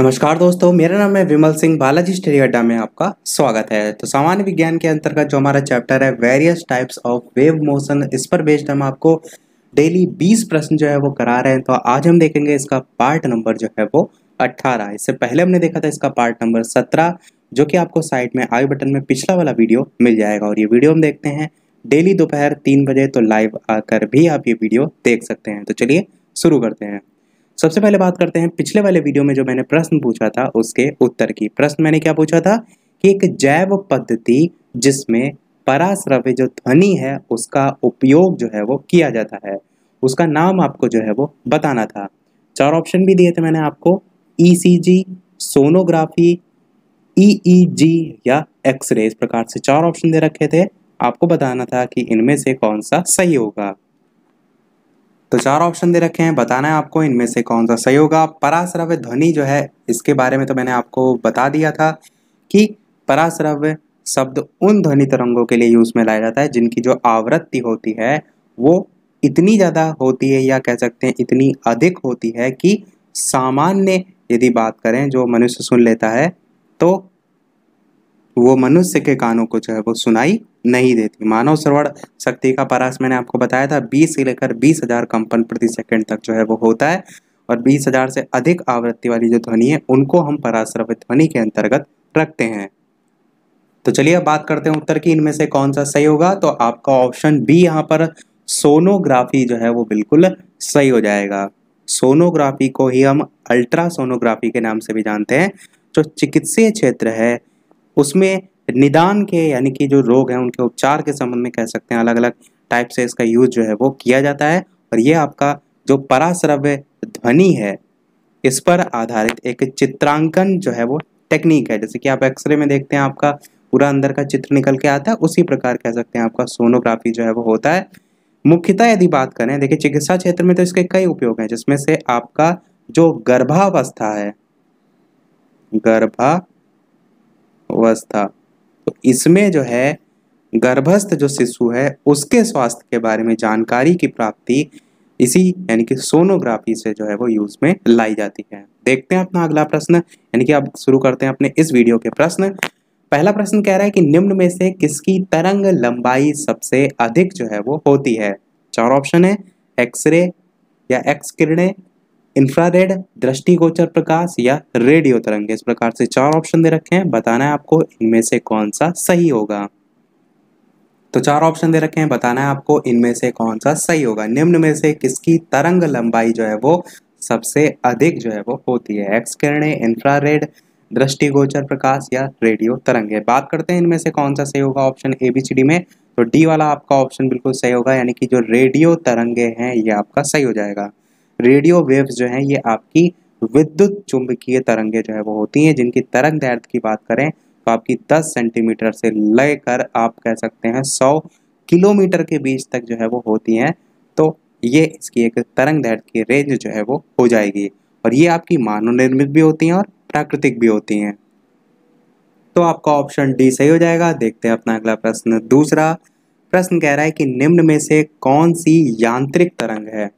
नमस्कार दोस्तों, मेरा नाम है विमल सिंह। बालाजी स्टडी अड्डा में आपका स्वागत है। तो सामान्य विज्ञान के अंतर्गत जो हमारा चैप्टर है various types of wave motion, इस पर बेस्ड हम आपको डेली 20 प्रश्न जो है वो करा रहे हैं। तो आज हम देखेंगे इसका पार्ट नंबर जो है वो 18। इससे पहले हमने देखा था इसका पार्ट नंबर 17, जो कि आपको साइड में आई बटन में पिछला वाला वीडियो मिल जाएगा। और ये वीडियो हम देखते हैं डेली दोपहर 3 बजे, तो लाइव आकर भी आप ये वीडियो देख सकते हैं। तो चलिए शुरू करते हैं। सबसे पहले बात करते हैं पिछले वाले वीडियो में जो मैंने प्रश्न पूछा था उसके उत्तर की। प्रश्न मैंने क्या पूछा था कि एक जैव पद्धति जिसमें पराश्रव्य जो ध्वनि है उसका उपयोग जो है वो किया जाता है, उसका नाम आपको जो है वो बताना था। 4 ऑप्शन भी दिए थे मैंने आपको, ईसीजी, सोनोग्राफी, ईईजी या एक्सरे। इस प्रकार से 4 ऑप्शन दे रखे थे, आपको बताना था कि इनमें से कौन सा सही होगा। तो 4 ऑप्शन दे रखे हैं, बताना है आपको इनमें से कौन सा सही होगा। पराश्रव्य ध्वनि जो है इसके बारे में तो मैंने आपको बता दिया था कि पराश्रव्य शब्द उन ध्वनि तरंगों के लिए यूज में लाया जाता है जिनकी जो आवृत्ति होती है वो इतनी ज़्यादा होती है, या कह सकते हैं इतनी अधिक होती है कि सामान्य यदि बात करें जो मनुष्य सुन लेता है तो वो मनुष्य के कानों को जो है वो सुनाई नहीं देती। मानव श्रवण शक्ति का परास मैंने आपको बताया था 20 से लेकर 20,000 कंपन प्रति सेकंड तक जो है वो होता है, और 20,000 से अधिक आवृत्ति वाली जो ध्वनि है उनको हम पराश्रव्य ध्वनि के अंतर्गत रखते हैं। तो चलिए अब बात करते हैं उत्तर की, इनमें से कौन सा सही होगा। तो आपका ऑप्शन बी यहाँ पर सोनोग्राफी जो है वो बिल्कुल सही हो जाएगा। सोनोग्राफी को ही हम अल्ट्रासोनोग्राफी के नाम से भी जानते हैं। जो चिकित्सीय क्षेत्र है उसमें निदान के यानी कि जो रोग हैं उनके उपचार के संबंध में कह सकते हैं अलग अलग टाइप से इसका यूज जो है वो किया जाता है। और ये आपका जो पराश्रव्य ध्वनि है इस पर आधारित एक चित्रांकन जो है वो टेक्निक है। जैसे कि आप एक्सरे में देखते हैं आपका पूरा अंदर का चित्र निकल के आता है, उसी प्रकार कह सकते हैं आपका सोनोग्राफी जो है वो होता है। मुख्यतः यदि बात करें, देखिए चिकित्सा क्षेत्र में तो इसके कई उपयोग हैं, जिसमें से आपका जो गर्भावस्था है, गर्भावस्था, तो इसमें जो है गर्भस्थ जो शिशु है उसके स्वास्थ्य के बारे में जानकारी की प्राप्ति इसी यानी कि सोनोग्राफी से जो है वो यूज में लाई जाती है। देखते हैं अपना अगला प्रश्न, यानी कि अब शुरू करते हैं अपने इस वीडियो के प्रश्न। पहला प्रश्न कह रहा है कि निम्न में से किसकी तरंग लंबाई सबसे अधिक जो है वो होती है। 4 ऑप्शन है, एक्सरे या एक्स किरणें, इंफ्रारेड, दृष्टिगोचर प्रकाश या रेडियो तरंगे। इस प्रकार से 4 ऑप्शन दे रखे हैं, बताना है आपको इनमें से कौन सा सही होगा। तो 4 ऑप्शन दे रखे हैं, बताना है आपको इनमें से कौन सा सही होगा। निम्न में से किसकी तरंग लंबाई जो है वो सबसे अधिक जो है वो होती है। एक्स किरणें, इंफ्रारेड, दृष्टिगोचर प्रकाश या रेडियो तरंगे। बात करते हैं इनमें से कौन सा सही होगा ऑप्शन ABCD में। तो डी वाला आपका ऑप्शन बिल्कुल सही होगा, यानी कि जो रेडियो तरंगे हैं ये आपका सही हो जाएगा। रेडियो वेव्स जो हैं ये आपकी विद्युत चुंबकीय तरंगे जो है वो होती हैं, जिनकी तरंग दैर्ध्य की बात करें तो आपकी 10 सेंटीमीटर से लेकर आप कह सकते हैं 100 किलोमीटर के बीच तक जो है वो होती हैं। तो ये इसकी एक तरंग दैर्ध्य की रेंज जो है वो हो जाएगी, और ये आपकी मानव निर्मित भी होती हैं और प्राकृतिक भी होती हैं। तो आपका ऑप्शन डी सही हो जाएगा। देखते हैं अपना अगला प्रश्न। दूसरा प्रश्न कह रहा है कि निम्न में से कौन सी यांत्रिक तरंग है।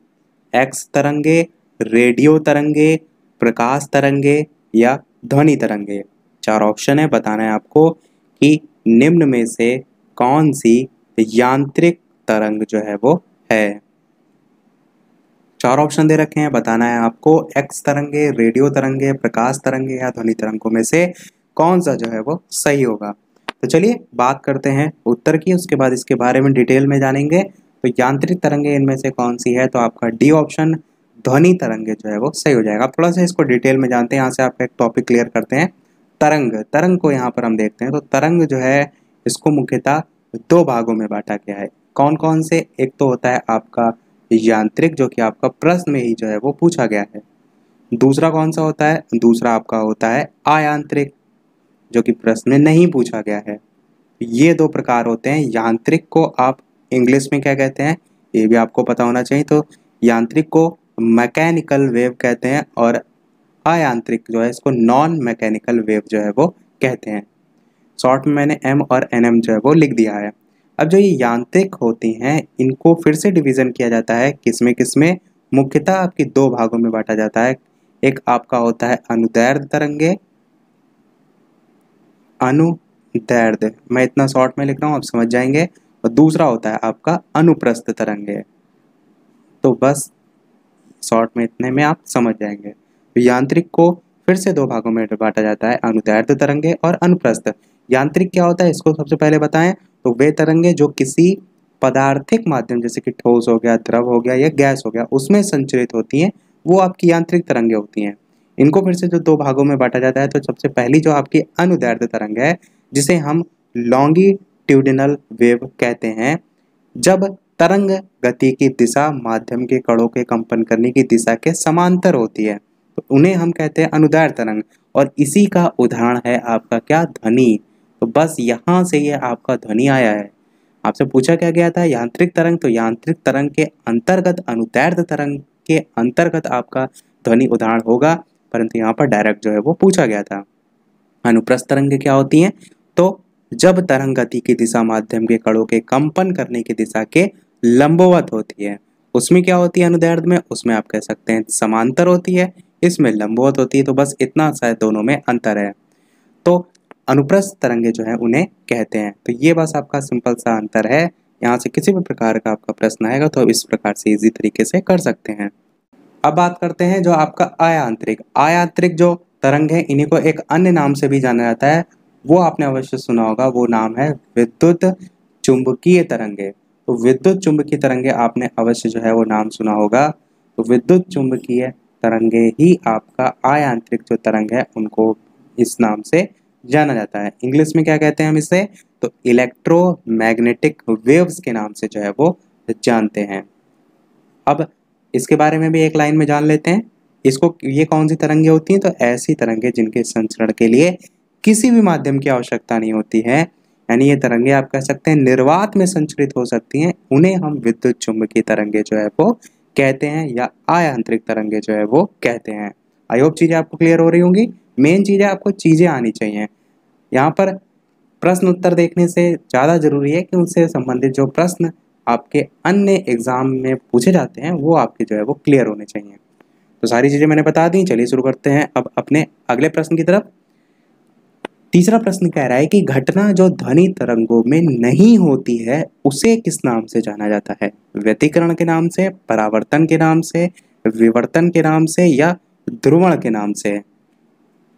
एक्स तरंगे, रेडियो तरंगे, प्रकाश तरंगे या ध्वनि तरंगे। 4 ऑप्शन है, बताना है आपको कि निम्न में से कौन सी यांत्रिक तरंग जो है वो है। 4 ऑप्शन दे रखे हैं, बताना है आपको एक्स तरंगे, रेडियो तरंगे, प्रकाश तरंगे या ध्वनि तरंगों में से कौन सा जो है वो सही होगा। तो चलिए बात करते हैं उत्तर की, उसके बाद इसके बारे में डिटेल में जानेंगे। तो यांत्रिक तरंगे इनमें से कौन सी है, तो आपका डी ऑप्शन ध्वनि तरंगे जो है वो सही हो जाएगा। अब थोड़ा सा इसको डिटेल में जानते हैं, यहाँ से आपका एक टॉपिक क्लियर करते हैं। तरंग को यहाँ पर हम देखते हैं। तो तरंग जो है इसको मुख्यतः 2 भागों में बांटा गया है। कौन कौन से, एक तो होता है आपका यांत्रिक, जो कि आपका प्रश्न में ही जो है वो पूछा गया है। दूसरा कौन सा होता है, दूसरा आपका होता है अयांत्रिक, जो कि प्रश्न में नहीं पूछा गया है। ये 2 प्रकार होते हैं। यांत्रिक को आप इंग्लिश में क्या कहते हैं ये भी आपको पता होना चाहिए। तो यांत्रिक को मैकेनिकल वेव कहते हैं, और अयांत्रिक जो है इसको नॉन मैकेनिकल वेव जो है वो कहते हैं। शॉर्ट में मैंने M और NM जो है वो लिख दिया है। अब जो ये यांत्रिक होती हैं इनको फिर से डिवीजन किया जाता है किसमें, मुख्यतः आपकी 2 भागों में बांटा जाता है। एक आपका होता है अनुदैर्ध्य तरंगे, अनुदैर्ध्य, मैं इतना शॉर्ट में लिख रहा हूँ, आप समझ जाएंगे। और दूसरा होता है आपका अनुप्रस्थ तरंगे। तो बस शॉर्ट में इतने में आप समझ जाएंगे। तो यांत्रिक को फिर से दो भागों में बांटा जाता है, अनुदैर्ध्य तरंगे और अनुप्रस्थ। यांत्रिक क्या होता है इसको सबसे पहले बताएं। तो वे तरंगे जो किसी पदार्थिक माध्यम जैसे कि ठोस हो गया, द्रव हो गया या गैस हो गया उसमें संचरित होती हैं, वो आपकी यांत्रिक तरंगे होती हैं। इनको फिर से जो दो भागों में बांटा जाता है, तो सबसे पहली जो आपकी अनुदैर्ध्य तरंग है जिसे हम लॉन्गिट्यूडिनल वेव कहते हैं, जब तरंग गति की दिशा माध्यम के कणों के कंपन करने की दिशा के समांतर होती है, तो उन्हें हम कहते हैं अनुदैर्ध्य तरंग। और इसी का उदाहरण है आपका क्या, ध्वनि। तो बस यहाँ से ये आपका ध्वनि आया है। आपसे पूछा क्या गया था, यांत्रिक तरंग, तो यांत्रिक तरंग के अंतर्गत अनुदैर्ध्य तरंग के अंतर्गत आपका ध्वनि उदाहरण होगा, परंतु यहाँ पर डायरेक्ट जो है वो पूछा गया था। अनुप्रस्थ तरंगे क्या होती हैं, तो जब तरंग गति की दिशा माध्यम के कणों के कंपन करने की दिशा के लंबवत होती है, उसमें क्या होती है अनुदैर्ध्य में, उसमें आप कह सकते हैं समांतर होती है, इसमें लंबवत होती है। तो बस इतना शायद दोनों में अंतर है। तो अनुप्रस्थ तरंगे जो है उन्हें कहते हैं। तो ये बस आपका सिंपल सा अंतर है। यहाँ से किसी भी प्रकार का आपका प्रश्न आएगा तो इस प्रकार से इजी तरीके से कर सकते हैं। अब बात करते हैं जो आपका अयांत्रिक। अयांत्रिक जो तरंग है इन्हीं को एक अन्य नाम से भी जाना जाता है, वो आपने अवश्य सुना होगा, वो नाम है विद्युत चुंबकीय तरंगे। तो विद्युत चुंबकीय तरंगे आपने अवश्य जो है वो नाम सुना होगा। तो विद्युत चुंबकीय तरंगे ही आपका अयांत्रिक जो तरंग है उनको इस नाम से जाना जाता है। इंग्लिश में क्या कहते हैं हम इसे, तो इलेक्ट्रोमैग्नेटिक वेव्स के नाम से जो है वो जानते हैं। अब इसके बारे में भी एक लाइन में जान लेते हैं इसको, ये कौन सी तरंगे होती हैं, तो ऐसी तरंगे जिनके संचरण के लिए किसी भी माध्यम की आवश्यकता नहीं होती है, यानी ये तरंगे आप कह सकते हैं निर्वात में संचरित हो सकती हैं, उन्हें हम विद्युत चुंबकीय तरंगे जो है वो कहते हैं या अयांत्रिक तरंगे जो है वो कहते हैं। आई होप चीजें आपको क्लियर हो रही होंगी। मेन चीजें आपको चीजें आनी चाहिए। यहाँ पर प्रश्न उत्तर देखने से ज़्यादा जरूरी है कि उनसे संबंधित जो प्रश्न आपके अन्य एग्जाम में पूछे जाते हैं वो आपके जो है वो क्लियर होने चाहिए। तो सारी चीज़ें मैंने बता दी, चलिए शुरू करते हैं अब अपने अगले प्रश्न की तरफ। तीसरा प्रश्न कह रहा है कि घटना जो ध्वनि तरंगों में नहीं होती है उसे किस नाम से जाना जाता है, व्यतिकरण के नाम से, परावर्तन के नाम से, विवर्तन के नाम से या ध्रुवण के नाम से।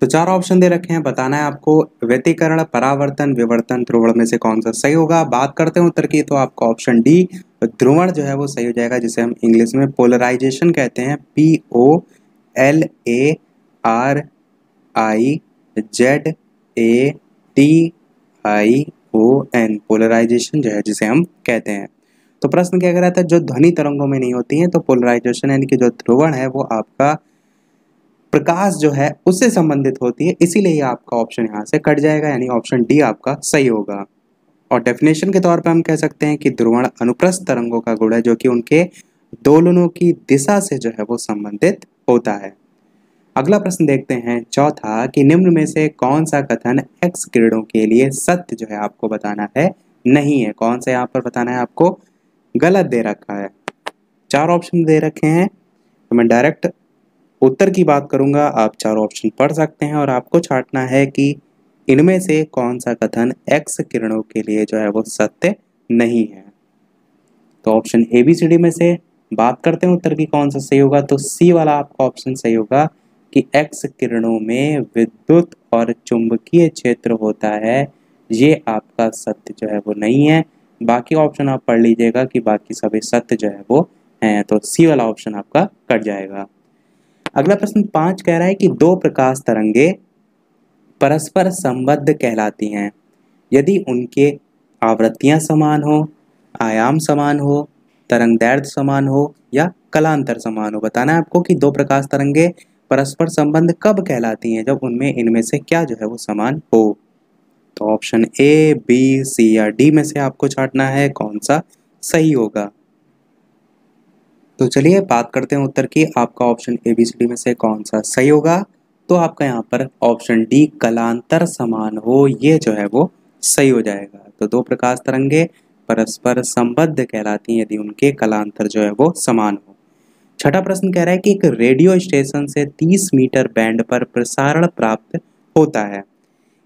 तो चार ऑप्शन दे रखे हैं, बताना है आपको व्यतिकरण, परावर्तन, विवर्तन, ध्रुवण में से कौन सा सही होगा। बात करते हैं उत्तर की, तो आपका ऑप्शन डी ध्रुवण जो है वो सही हो जाएगा, जिसे हम इंग्लिश में पोलराइजेशन कहते हैं। POLARIZATION, पोलराइजेशन जो है जिसे हम कहते हैं। तो प्रश्न क्या कह रहा था, जो ध्वनि तरंगों में नहीं होती है, तो पोलराइजेशन यानी कि जो ध्रुवण है वो आपका प्रकाश जो है उससे संबंधित होती है, इसीलिए आपका ऑप्शन यहाँ से कट जाएगा, यानी ऑप्शन डी आपका सही होगा। और डेफिनेशन के तौर पे हम कह सकते हैं कि ध्रुवण अनुप्रस्थ तरंगों का गुण है जो कि उनके दोलनों की दिशा से जो है वो संबंधित होता है। अगला प्रश्न देखते हैं चौथा, कि निम्न में से कौन सा कथन एक्स किरणों के लिए सत्य जो है आपको बताना है नहीं है। कौन सा यहाँ पर बताना है आपको गलत दे रखा है। चार ऑप्शन दे रखे हैं, तो मैं डायरेक्ट उत्तर की बात करूंगा, आप चार ऑप्शन पढ़ सकते हैं और आपको छांटना है कि इनमें से कौन सा कथन एक्स किरणों के लिए जो है वो सत्य नहीं है। तो option A B C D में से बात करते हैं उत्तर की कौन सा सही होगा, तो सी वाला आपका ऑप्शन सही होगा कि एक्स किरणों में विद्युत और चुंबकीय क्षेत्र होता है, ये आपका सत्य जो है वो नहीं है। बाकी ऑप्शन आप पढ़ लीजिएगा कि बाकी सभी सत्य जो है वो हैं, तो सी वाला ऑप्शन आपका कट जाएगा। अगला प्रश्न 5 कह रहा है कि दो प्रकाश तरंगे परस्पर संबद्ध कहलाती हैं यदि उनके आवृत्तियां समान हो, आयाम समान हो, तरंगदैर्ध्य समान हो या कलांतर समान हो। बताना है आपको कि दो प्रकाश तरंगे परस्पर संबंध कब कहलाती हैं, जब उनमें इनमें से क्या जो है वो समान हो। तो ऑप्शन ए बी सी या डी में से आपको छांटना है कौन सा सही होगा। तो चलिए बात करते हैं उत्तर की, आपका option A B C D में से कौन सा सही होगा। तो आपका यहाँ पर ऑप्शन डी कलांतर समान हो, ये जो है वो सही हो जाएगा। तो दो प्रकाश तरंगे परस्पर संबद्ध कहलाती हैं यदि उनके कलांतर जो है वो समान हो। छठा प्रश्न कह रहा है कि एक रेडियो स्टेशन से 30 मीटर बैंड पर प्रसारण प्राप्त होता है।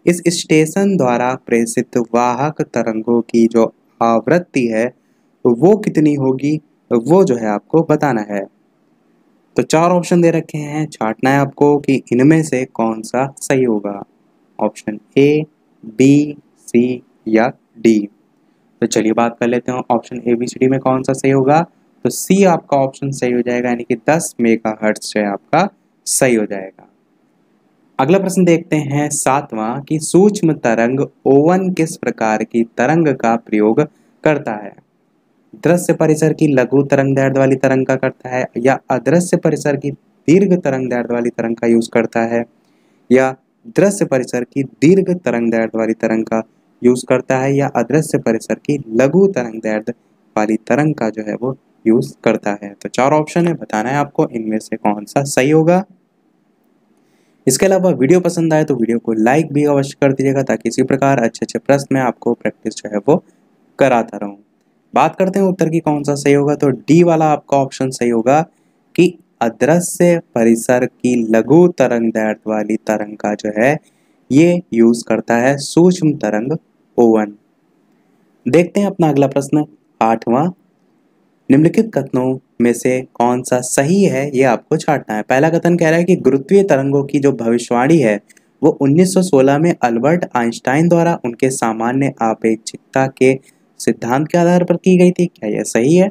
इस स्टेशन द्वारा प्रेषित वाहक तरंगों की जो आवृत्ति है वो कितनी होगी, वो जो है आपको बताना है। तो चार ऑप्शन दे रखे हैं, छांटना है आपको कि इनमें से कौन सा सही होगा। ऑप्शन ए, बी, सी या डी। तो चलिए बात कर लेते हैं option A B C D में कौन सा सही होगा। तो सी आपका ऑप्शन सही हो जाएगा, यानी कि 10 मेगाहर्ट्ज जो है आपका सही हो जाएगा। अगला प्रश्न देखते हैं सातवां कि सूक्ष्म तरंग ओवन किस प्रकार की तरंग का प्रयोग करता है। दृश्य परिसर की लघु तरंग दैर्ध्य वाली तरंग का करता है, या अदृश्य परिसर की दीर्घ तरंग दैर्ध्य वाली तरंग का यूज करता है, या दृश्य परिसर की दीर्घ तरंग दैर्ध्य वाली तरंग का यूज करता है, या अदृश्य परिसर की लघु तरंग दैर्ध्य वाली तरंग का जो है वो यूज करता है। तो चार ऑप्शन है, बताना है आपको इनमें से कौन सा सही होगा। इसके अलावा वीडियो पसंद आए तो वीडियो को लाइक भी अवश्य कर दीजिएगा, ताकि इसी प्रकार अच्छे अच्छे प्रश्न में आपको प्रैक्टिस जो है वो कराता रहूं। बात करते हैं उत्तर की कौन सा सही होगा। तो डी वाला आपका ऑप्शन सही होगा कि अदृश्य परिसर की लघु तरंग दैर्ध्य वाली तरंग का जो है ये यूज करता है सूक्ष्म तरंग ओवन। देखते हैं अपना अगला प्रश्न आठवां, निम्नलिखित कथनों में से कौन सा सही है ये आपको छांटना है। पहला कथन कह रहा है कि गुरुत्वीय तरंगों की जो भविष्यवाणी है वो 1916 में अल्बर्ट आइंस्टाइन द्वारा उनके सामान्य आपेक्षिकता के सिद्धांत के आधार पर की गई थी। क्या यह सही है?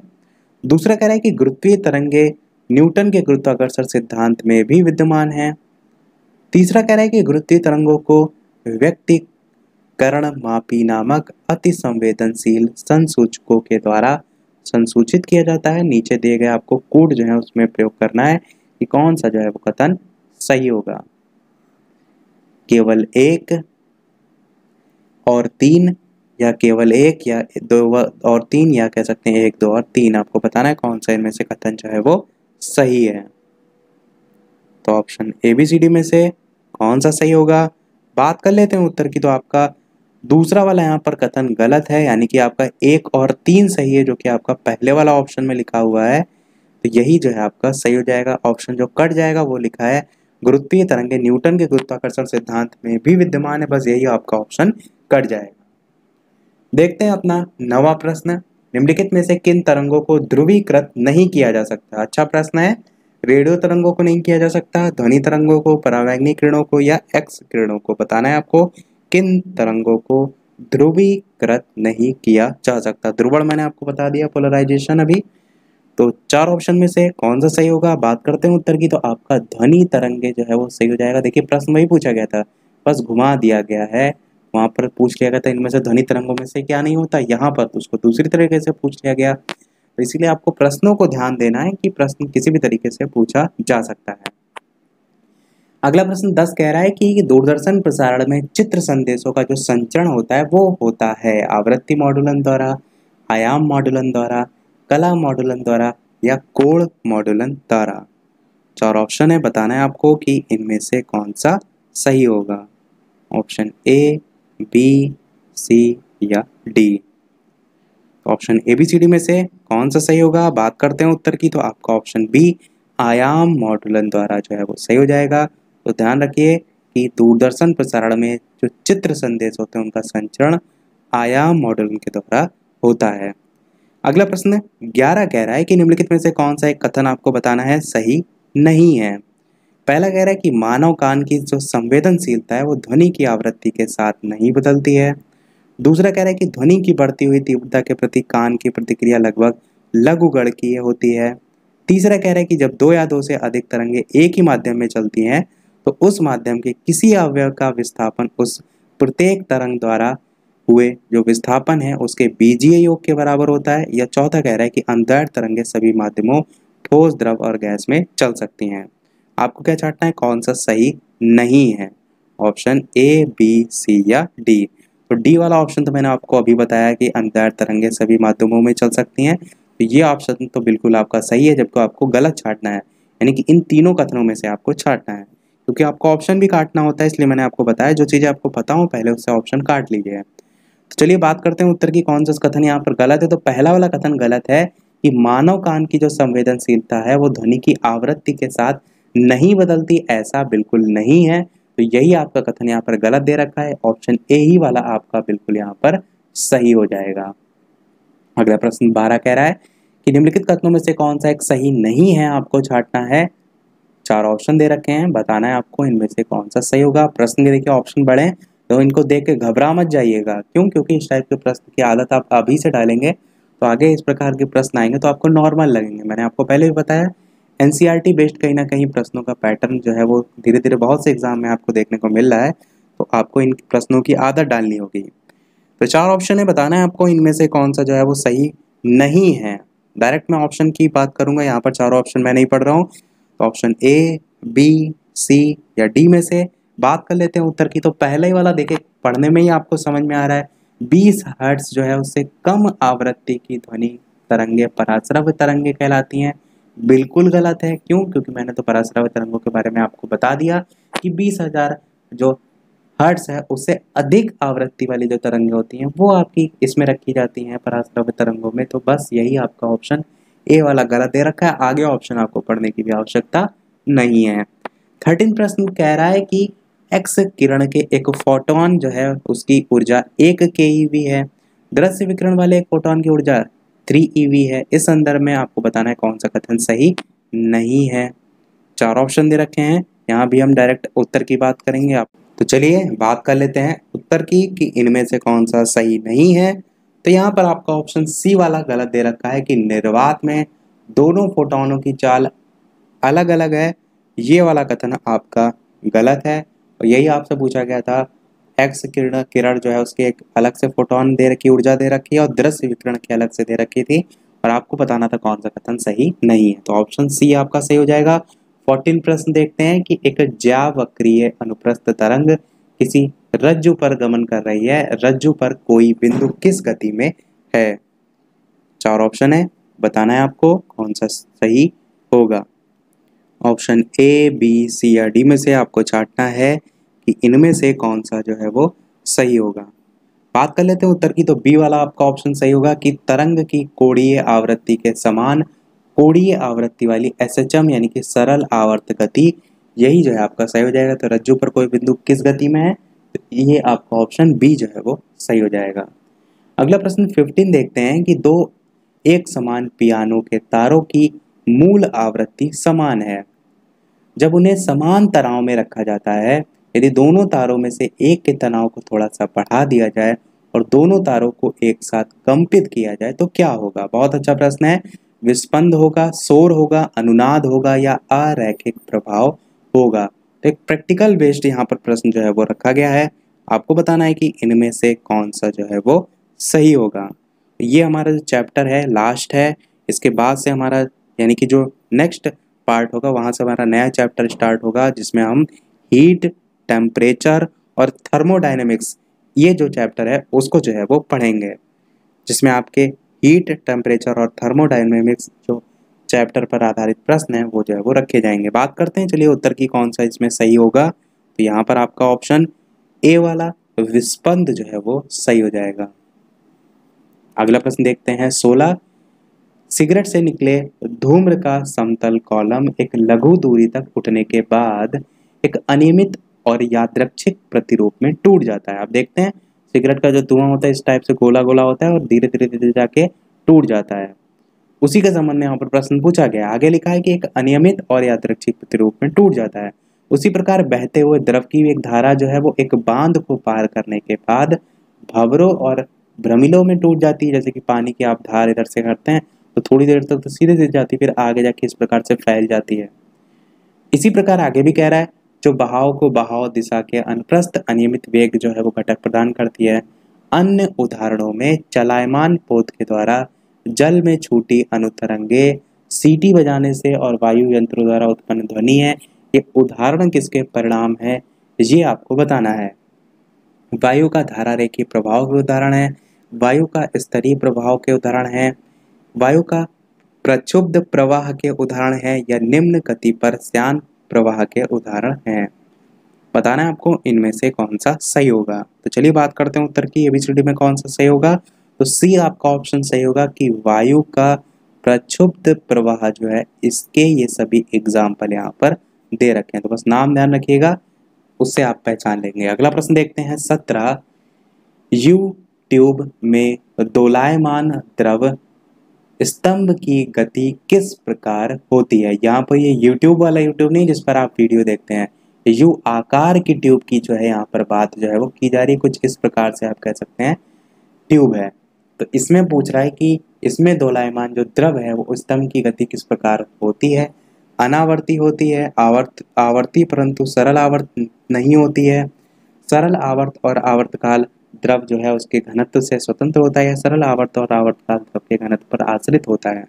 दूसरा कह रहा है कि गुरुत्वीय तरंगे न्यूटन के गुरुत्वाकर्षण सिद्धांत में भी विद्यमान है। तीसरा कह रहा है कि गुरुत्वीय तरंगों को व्यक्तिकरण मापी नामक अति संवेदनशील संसूचकों के द्वारा संसूचित किया जाता है। नीचे दिए गए आपको कोड जो है उसमें प्रयोग करना है कि कौन सा जो है वो कथन सही होगा। केवल एक और तीन, या केवल एक या दो और तीन, या कह सकते हैं एक, दो और तीन। आपको बताना है कौन सा इनमें से कथन जो है वो सही है। तो option A B C D में से कौन सा सही होगा। बात कर लेते हैं उत्तर की। तो आपका दूसरा वाला यहाँ पर कथन गलत है, यानी कि आपका एक और तीन सही है, जो कि आपका पहले वाला ऑप्शन में लिखा हुआ है। तो यही जो है आपका सही हो जाएगा। ऑप्शन जो कट जाएगा वो लिखा है गुरुत्वीय तरंगे न्यूटन के गुरुत्वाकर्षण सिद्धांत में भी विद्यमान है, बस यही आपका ऑप्शन कट जाएगा। देखते हैं अपना नवा प्रश्न, निम्नलिखित में से किन तरंगों को ध्रुवीकृत नहीं किया जा सकता। अच्छा प्रश्न है। रेडियो तरंगों को नहीं किया जा सकता, ध्वनि तरंगों को, परावैंगनिक किरणों को, या एक्स किरणों को। बताना है आपको किन तरंगों को ध्रुवीकृत नहीं किया जा सकता। ध्रुवण मैंने आपको बता दिया, पोलराइजेशन अभी। तो चार ऑप्शन में से कौन सा सही होगा। बात करते हैं उत्तर की। तो आपका ध्वनि तरंगे जो है वो सही हो जाएगा। देखिए प्रश्न वही पूछा गया था, बस घुमा दिया गया है। वहां पर पूछ लिया गया था इनमें से ध्वनि तरंगों में से क्या नहीं होता, यहाँ पर तो उसको दूसरी तरीके से पूछ लिया गया। तो इसीलिए आपको प्रश्नों को ध्यान देना है कि प्रश्न किसी भी तरीके से पूछा जा सकता है। अगला प्रश्न 10 कह रहा है कि दूरदर्शन प्रसारण में चित्र संदेशों का जो संचरण होता है वो होता है आवृत्ति मॉडुलन द्वारा, आयाम मॉडुलन द्वारा, कला मॉडुलन द्वारा, या कोण मॉडुलन द्वारा। चार ऑप्शन है, बताना है आपको कि इनमें से कौन सा सही होगा। ऑप्शन ए, बी, सी या D. Option A B C D में से कौन सा सही होगा। बात करते हैं उत्तर की। तो आपका ऑप्शन बी, आयाम मॉडुलन द्वारा जो है वो सही हो जाएगा। तो ध्यान रखिए कि दूरदर्शन प्रसारण में जो चित्र संदेश होते हैं उनका संचरण आयाम मॉडुलन के द्वारा होता है। अगला प्रश्न 11 कह रहा है कि निम्नलिखित में से कौन सा एक कथन आपको बताना है सही नहीं है। पहला कह रहा है कि मानव कान की जो संवेदनशीलता है वो ध्वनि की आवृत्ति के साथ नहीं बदलती है। दूसरा कह रहा है कि ध्वनि की बढ़ती हुई तीव्रता के प्रति कान की प्रतिक्रिया लगभग लघुगणकीय होती है। तीसरा कह रहा है कि जब दो या दो से अधिक तरंगे एक ही माध्यम में चलती हैं तो उस माध्यम के किसी अवयव का विस्थापन उस प्रत्येक तरंग द्वारा हुए जो विस्थापन है उसके बीजीय योग के बराबर होता है। या चौथा कह रहा है कि अनदैर्घ्य तरंगे सभी माध्यमों ठोस, द्रव और गैस में चल सकती हैं। आपको क्या चाहना है, कौन सा सही नहीं है। ऑप्शन ए, बी, सी या डी। तो डी वाला ऑप्शन तो मैंने आपको अभी बताया कि अनदैर्घ्य तरंगे सभी माध्यमों में चल सकती हैं। तो ये ऑप्शन तो बिल्कुल आपका सही है, जबकि आपको गलत छांटना है, यानी कि इन तीनों कथनों में से आपको छांटना है, क्योंकि आपको ऑप्शन भी काटना होता है। इसलिए मैंने आपको बताया जो चीज़ें आपको पता हो पहले उससे ऑप्शन काट लीजिए। तो चलिए बात करते हैं उत्तर की, कौन सा कथन यहाँ पर गलत है। तो पहला वाला कथन गलत है कि मानव कान की जो संवेदनशीलता है वो ध्वनि की आवृत्ति के साथ नहीं बदलती, ऐसा बिल्कुल नहीं है। तो यही आपका कथन यहाँ पर गलत दे रखा है। ऑप्शन ए ही वाला आपका बिल्कुल यहाँ पर सही हो जाएगा। अगला प्रश्न 12 कह रहा है कि निम्नलिखित कथनों में से कौन सा एक सही नहीं है, आपको छांटना है। 4 ऑप्शन दे रखे हैं, बताना है आपको इनमें से कौन सा सही होगा। प्रश्न के देखिए ऑप्शन बड़े हैं, तो इनको देख के घबरा मत जाइएगा। क्यों? क्योंकि इस टाइप के प्रश्न की आदत आप अभी से डालेंगे तो आगे इस प्रकार के प्रश्न आएंगे तो आपको नॉर्मल लगेंगे। मैंने आपको पहले भी बताया एनसीईआरटी बेस्ड कहीं ना कहीं प्रश्नों का पैटर्न जो है वो धीरे धीरे बहुत से एग्जाम में आपको देखने को मिल रहा है, तो आपको इन प्रश्नों की आदत डालनी होगी। तो 4 ऑप्शन है, बताना है आपको इनमें से कौन सा जो है वो सही नहीं है। डायरेक्ट मैं ऑप्शन की बात करूंगा, यहाँ पर 4 ऑप्शन मैं नहीं पढ़ रहा हूँ। तो ऑप्शन ए, बी, सी या डी में से बात कर लेते हैं उत्तर की। तो पहले ही वाला देखे पढ़ने में ही आपको समझ में आ रहा है, 20 हर्ट्ज जो है उससे कम आवृत्ति की ध्वनि तरंगे पराश्रव्य तरंगे कहलाती हैं। बिल्कुल गलत है। क्यों? क्योंकि मैंने तो पराश्रव्य तरंगों के बारे में आपको बता दिया कि 20,000 जो हर्ट्ज है उससे अधिक आवृत्ति वाली जो तरंगें होती हैं वो आपकी इसमें रखी जाती हैं पराश्रव्य तरंगों में। तो बस यही आपका ऑप्शन ए वाला गलत दे रखा है, आगे ऑप्शन आपको पढ़ने की भी आवश्यकता नहीं है। 13 प्रश्न कह रहा है कि एक्स किरण के एक फोटोन जो है उसकी ऊर्जा 1 keV है, दृश्य विकिरण वाले एक फोटोन की ऊर्जा 3 eV है। इस संदर्भ में आपको बताना है कौन सा कथन सही नहीं है। 4 ऑप्शन दे रखे हैं, यहाँ भी हम डायरेक्ट उत्तर की बात करेंगे। आप तो चलिए बात कर लेते हैं उत्तर की कि इनमें से कौन सा सही नहीं है। तो यहाँ पर आपका ऑप्शन सी वाला गलत दे रखा है कि निर्वात में दोनों फोटोनों की चाल अलग अलग है। ये वाला कथन आपका गलत है और यही आपसे पूछा गया था। एक्स किरण किरण जो है उसके एक अलग से फोटोन दे रखी, ऊर्जा दे रखी है और दृश्य विकिरण की अलग से दे रखी थी और आपको बताना था कौन सा कथन सही नहीं है। तो ऑप्शन सी आपका सही हो जाएगा। 14 प्रश्न देखते हैं कि एक ज्यावक्रीय अनुप्रस्थ तरंग किसी रज्जु पर गमन कर रही है, रज्जु पर कोई बिंदु किस गति में है। 4 ऑप्शन है, बताना है आपको कौन सा सही होगा। ऑप्शन ए, बी, सी या डी में से आपको छांटना है कि इनमें से कौन सा जो है वो सही होगा। बात कर लेते हैं उत्तर की। तो बी वाला आपका ऑप्शन सही होगा कि तरंग की कोणीय आवृत्ति के समान कोणीय आवृत्ति वाली एसएचएम यानी कि सरल आवर्त गति, यही जो है आपका सही हो जाएगा। तो रज्जु पर कोई बिंदु किस गति में है, तो ये आपका ऑप्शन बी जो है वो सही हो जाएगा। अगला प्रश्न 15 देखते हैं कि दो एक समान पियानो के तारों की मूल आवृत्ति समान है। जब उन्हें समान तनाव में रखा जाता है, यदि दोनों तारों में से एक के तनाव को थोड़ा सा बढ़ा दिया जाए और दोनों तारों को एक साथ कंपित किया जाए तो क्या होगा। बहुत अच्छा प्रश्न है। विस्पंद होगा, शोर होगा, अनुनाद होगा या अरैखिक प्रभाव होगा। तो एक प्रैक्टिकल बेस्ड यहाँ पर प्रश्न जो है वो रखा गया है। आपको बताना है कि इनमें से कौन सा जो है वो सही होगा। ये हमारा जो चैप्टर है लास्ट है। इसके बाद से हमारा यानी कि जो नेक्स्ट पार्ट होगा वहाँ से हमारा नया चैप्टर स्टार्ट होगा जिसमें हम हीट, टेम्परेचर और थर्मोडायनेमिक्स ये जो चैप्टर है उसको जो है वो पढ़ेंगे, जिसमें आपके हीट, टेम्परेचर और थर्मोडायनेमिक्स जो चैप्टर पर आधारित प्रश्न है वो जो है वो रखे जाएंगे। बात करते हैं चलिए उत्तर की कौन सा इसमें सही होगा। तो यहाँ पर आपका ऑप्शन ए वाला विस्पंद जो है वो सही हो जाएगा। अगला प्रश्न देखते हैं 16। सिगरेट से निकले धूम्र का समतल कॉलम एक लघु दूरी तक उठने के बाद एक अनियमित और यादृच्छिक प्रतिरूप में टूट जाता है। आप देखते हैं सिगरेट का जो धुआं होता है इस टाइप से गोला गोला होता है और धीरे धीरे धीरे जाके टूट जाता है। उसी के संबंध में यहाँ पर प्रश्न पूछा गया। आगे लिखा है कि एक अनियमित और यादृच्छिक प्रतिरूप में टूट जाता है। उसी प्रकार बहते हुए द्रव की एक धारा जो है वो एक बांध को पार करने के बाद भंवरों और भ्रमिलों में टूट जाती है। जैसे कि पानी की आप धार इधर से करते हैं तो थोड़ी देर तक तो सीधे सीधे जाती है, फिर आगे जाके इस प्रकार से फैल जाती है। इसी प्रकार आगे भी कह रहा है जो बहाव को बहाव दिशा के अनुप्रस्थ अनियमित वेग जो है वो घटक प्रदान करती है। अन्य उदाहरणों में चलायमान पोत के द्वारा जल में छूटी अनुतरंगे, सीटी बजाने से और वायु यंत्रों द्वारा उत्पन्न ध्वनि है। ये उदाहरण किसके परिणाम है ये आपको बताना है। वायु का धारा रेखीय प्रभाव के उदाहरण है, वायु का स्तरीय प्रभाव के उदाहरण है, वायु का प्रक्षुब्ध प्रवाह के उदाहरण है या निम्न गति पर श्यान प्रवाह के उदाहरण हैं। बताना है आपको इनमें से कौन सा सही होगा। तो चलिए बात करते हैं उत्तर की। एबीसीडी में कौन सा सही होगा। तो सी आपका ऑप्शन सही होगा कि वायु का प्रक्षुब्ध प्रवाह जो है इसके ये सभी एग्जाम्पल यहाँ पर दे रखे हैं, तो बस नाम ध्यान रखिएगा, उससे आप पहचान लेंगे। अगला प्रश्न देखते हैं 17। यू ट्यूब में दोलायमान द्रव स्तंभ की गति किस प्रकार होती है। यहाँ पर ये यूट्यूब वाला यूट्यूब नहीं जिस पर आप वीडियो देखते हैं, यू आकार की ट्यूब की जो है यहाँ पर बात जो है वो की जा रही है, कुछ इस प्रकार से आप कह सकते हैं ट्यूब है। तो इसमें पूछ रहा है कि इसमें दोलायमान जो द्रव है वो स्तंभ की गति किस प्रकार होती है। अनावर्ती होती है, आवर्ती परंतु सरल आवर्त नहीं होती है, सरल आवर्त और आवर्तकाल द्रव जो है उसके घनत्व से स्वतंत्र होता है, सरल आवर्त और आवर्तकाल द्रव के घनत्व पर आश्रित होता है।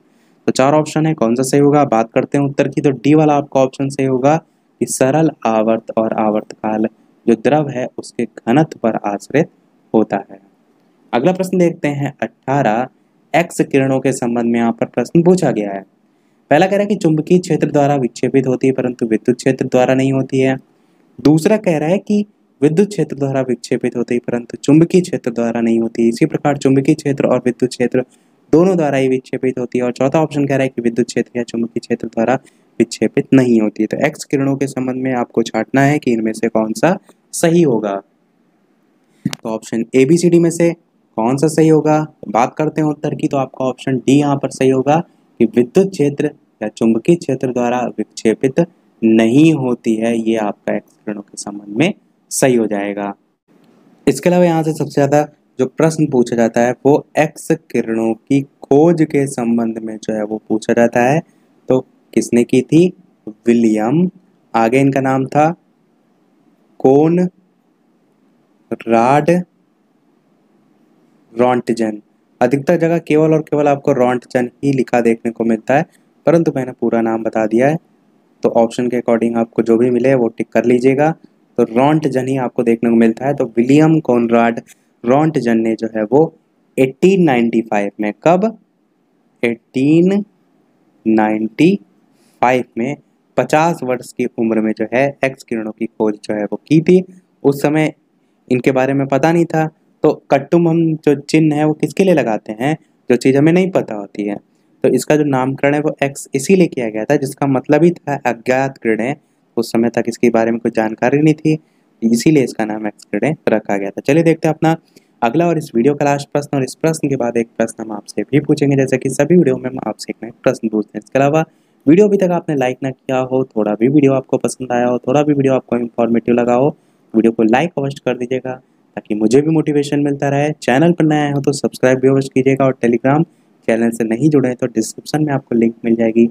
तो 4 ऑप्शन है, कौन सा सही होगा। बात करते हैं उत्तर की, तो डी वाला आपका ऑप्शन सही होगा कि सरल आवर्त और आवर्तकाल जो द्रव है उसके घनत्व पर आश्रित होता है। अगला प्रश्न देखते हैं 18। एक्स किरणों के संबंध में यहाँ पर प्रश्न पूछा गया है। पहला कह रहा है कि चुंबकीय क्षेत्र द्वारा विक्षेपित होती है परंतु विद्युत क्षेत्र द्वारा नहीं होती है। दूसरा कह रहा है कि विद्युत क्षेत्र द्वारा विक्षेपित होती है परंतु चुंबकीय क्षेत्र द्वारा नहीं होती। इसी प्रकार चुंबकीय क्षेत्र और विद्युत क्षेत्र दोनों द्वारा ही विक्षेपित होती है। और चौथा ऑप्शन कह रहा है कि विद्युत क्षेत्र या चुंबकीय क्षेत्र द्वारा विक्षेपित नहीं होती है। तो एक्स किरणों के संबंध में आपको छांटना है कि इनमें से कौन सा सही होगा। तो option A B C D में से कौन सा सही होगा। बात करते हैं उत्तर की, तो आपका ऑप्शन डी यहाँ पर सही होगा कि विद्युत क्षेत्र या चुंबकीय क्षेत्र द्वारा विक्षेपित नहीं होती है। ये आपका एक्स किरणों के संबंध में सही हो जाएगा। इसके अलावा यहाँ से सबसे ज़्यादा जो प्रश्न पूछा जाता है वो एक्स किरणों की खोज के संबंध में जो है वो पूछा जाता है। तो किसने की थी, विलियम, आगे इनका नाम था कोनराड रॉन्टजन। अधिकतर जगह केवल और केवल आपको रॉन्टजन ही लिखा देखने को मिलता है, परंतु मैंने पूरा नाम बता दिया है, तो ऑप्शन के अकॉर्डिंग आपको जो भी मिले वो टिक कर लीजिएगा। तो रॉन्टजन ही आपको देखने को मिलता है। तो विलियम कोनराड रॉन्टजन ने जो है वो 1895 में, कब, 1895 में 50 वर्ष की उम्र में जो है एक्स किरणों की खोज जो है वो की थी। उस समय इनके बारे में पता नहीं था। तो कट्टुम हम जो चिन्ह है वो किसके लिए लगाते हैं, जो चीज़ हमें नहीं पता होती है। तो इसका जो नामकरण है वो एक्स इसीलिए किया गया था, जिसका मतलब ही था अज्ञात किरणें। उस समय तक इसके बारे में कोई जानकारी नहीं थी, इसीलिए इसका नाम एक्स किरणें रखा गया था। चलिए देखते हैं अपना अगला और इस वीडियो का लास्ट प्रश्न, और इस प्रश्न के बाद एक प्रश्न हम आपसे भी पूछेंगे, जैसे कि सभी वीडियो में हम आपसे एक प्रश्न पूछते हैं। इसके अलावा वीडियो अभी तक आपने लाइक ना किया हो, थोड़ा भी वीडियो आपको पसंद आया हो, थोड़ा भी वीडियो आपको इन्फॉर्मेटिव लगा हो, वीडियो को लाइक अवश्य कर दीजिएगा ताकि मुझे भी मोटिवेशन मिलता रहे। चैनल पर नया हो तो सब्सक्राइब भी अवश्य कीजिएगा, और टेलीग्राम चैनल से नहीं जुड़े हैं तो डिस्क्रिप्शन में आपको लिंक मिल जाएगी,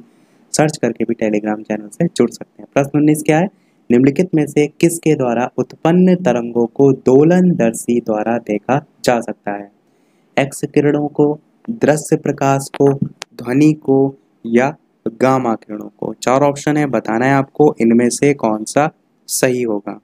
सर्च करके भी टेलीग्राम चैनल से जुड़ सकते हैं। प्रश्न 19 क्या है, निम्नलिखित में से किसके द्वारा उत्पन्न तरंगों को दोलनदर्शी द्वारा देखा जा सकता है। एक्स किरणों को, दृश्य प्रकाश को, ध्वनि को या गामा किरणों को। 4 ऑप्शन है, बताना है आपको इनमें से कौन सा सही होगा।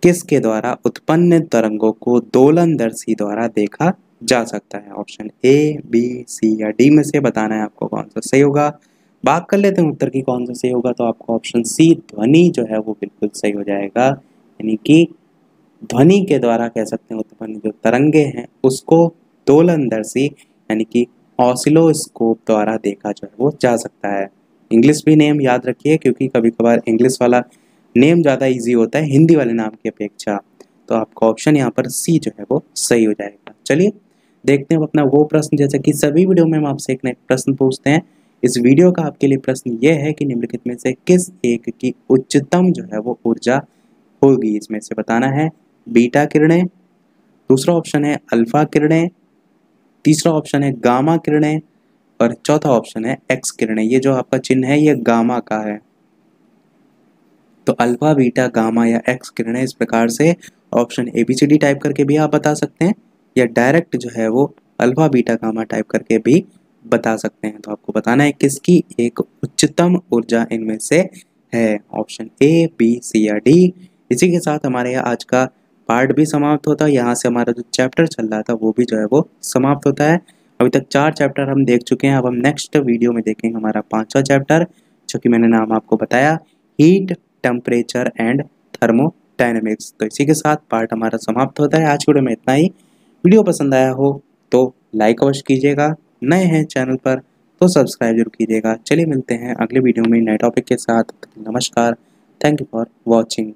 किसके द्वारा उत्पन्न तरंगों को दोलनदर्शी द्वारा देखा जा सकता है। ऑप्शन ए बी सी या डी में से बताना है आपको कौन सा सही होगा। बात कर लेते हैं उत्तर की कौन सा सही होगा। तो आपको ऑप्शन सी ध्वनि जो है वो बिल्कुल सही हो जाएगा, यानी कि ध्वनि के द्वारा कह सकते हैं उत्पन्न जो तरंगे हैं उसको दोलनदर्शी यानी कि ऑसिलोस्कोप द्वारा देखा जो है वो जा सकता है। इंग्लिश भी नेम याद रखिए, क्योंकि कभी कभार इंग्लिश वाला नेम ज़्यादा इजी होता है हिंदी वाले नाम की अपेक्षा। तो आपका ऑप्शन यहाँ पर सी जो है वो सही हो जाएगा। चलिए देखते हैं अपना वो प्रश्न, जैसे कि सभी वीडियो में हम आपसे एक नए प्रश्न पूछते हैं। इस वीडियो का आपके लिए प्रश्न ये है कि निम्नलिखित में से किस एक की उच्चतम जो है वो ऊर्जा होगी। इसमें से बताना है बीटा किरणें, दूसरा ऑप्शन है अल्फा किरणें, तीसरा ऑप्शन है गामा किरणें, और चौथा ऑप्शन है एक्स किरणें। ये जो आपका चिन्ह है ये गामा का है। तो अल्फा, बीटा, गामा या एक्स किरणें, इस प्रकार से ऑप्शन ABCD टाइप करके भी आप बता सकते हैं, या डायरेक्ट जो है वो अल्फा, बीटा, गामा टाइप करके भी बता सकते हैं। तो आपको बताना है किसकी एक उच्चतम ऊर्जा इनमें से है। ऑप्शन ए बी सी या डी। इसी के साथ हमारे यहाँ आज का पार्ट भी समाप्त होता है। यहाँ से हमारा जो चैप्टर चल रहा था वो भी जो है वो समाप्त होता है। अभी तक 4 चैप्टर हम देख चुके हैं। अब हम नेक्स्ट वीडियो में देखेंगे हमारा 5वां चैप्टर, जो कि मैंने नाम आपको बताया हीट, टेम्परेचर एंड थर्मोडायनेमिक्स। तो इसी के साथ पार्ट हमारा समाप्त होता है। आज वीडियो में इतना ही। वीडियो पसंद आया हो तो लाइक अवश्य कीजिएगा, नए हैं चैनल पर तो सब्सक्राइब जरूर कीजिएगा। चलिए मिलते हैं अगले वीडियो में नए टॉपिक के साथ। नमस्कार। Thank you for watching.